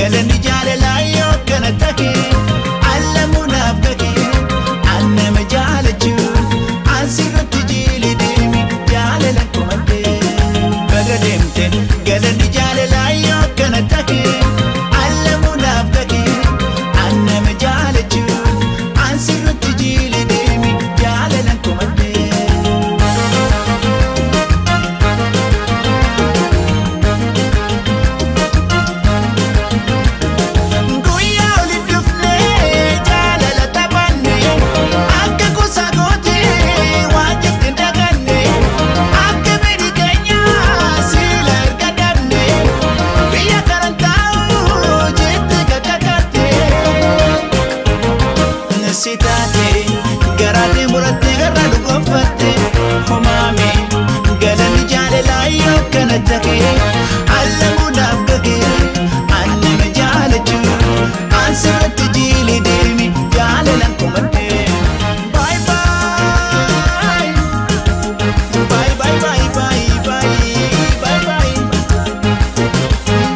galanni jaalala yoo kana take allamunaaf gage annama jaalachuun asirratti jiili deemi jaalala kumadde baga deemte galanni jaalala yoo kana take allamunaaf gage annama jaalachuun asirratti jiili deemi jaalala kumadde. Garate murate garadu gofatte homame galanni jaalala yoo kana take allamunaaf gage annama jaalachuun asirratti jiili deemi jaalalan kumadde. Bye bye bye bye bye bye bye bye bye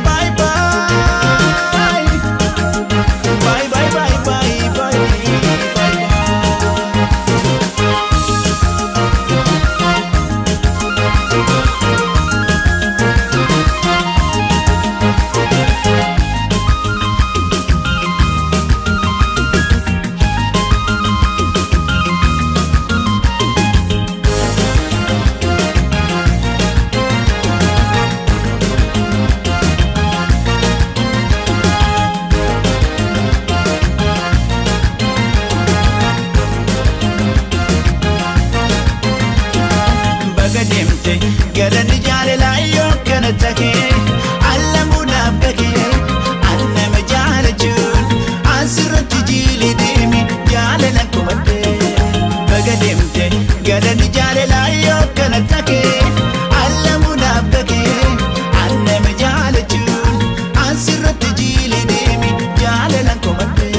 bye bye bye bye bye bye bye. Galanni jaalala yoo kana take allamunaaf gage annama jaalachuun asirratti jiili deemi jaalalan kumadde baga deemte galanni jaalala yoo kana take allamunaaf gage annama jaalachuun asirratti jiili deemi jaalalan kumadde.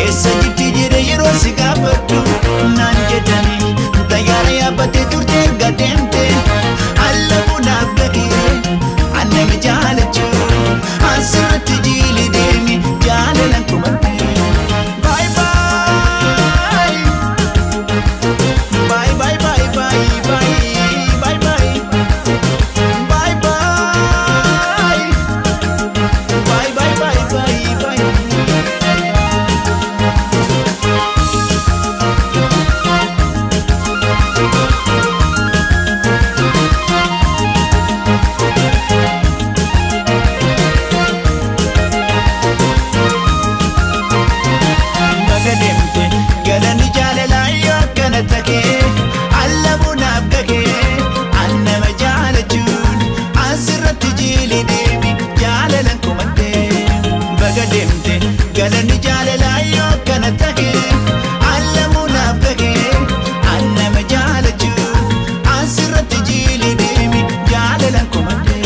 Esa jibti jire yeroo si gaafadhu naan jedhani xayyaara yaabbattee turte gadeemte allamunaaf gage annama jaalachuun asirratti jiili deemi jaalalan kumadde. Bye bye bye bye bye bye bye bye bye bye bye bye bye bye bye bye. Galanni jaalala yoo kana take allamunaaf gage annama jaalachuun asirratti jiili deemi jaalalan kumadde baga deemte galanni jaalala yoo kana take allamunaaf gage annama jaalachuun asirratti jiili deemi jaalalan kumadde.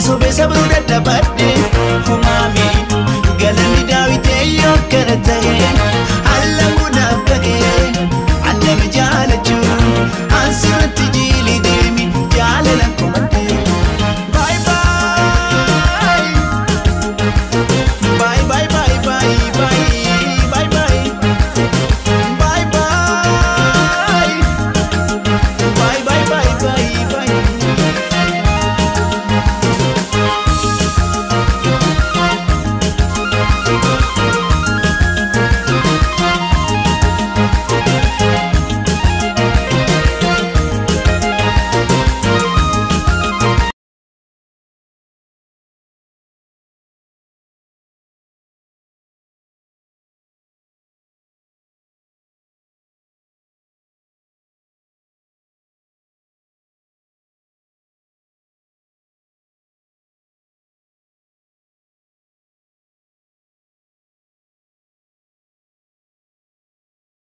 Sobe sabru dadhabadhe homame galanni daawitee yoo kana ta'e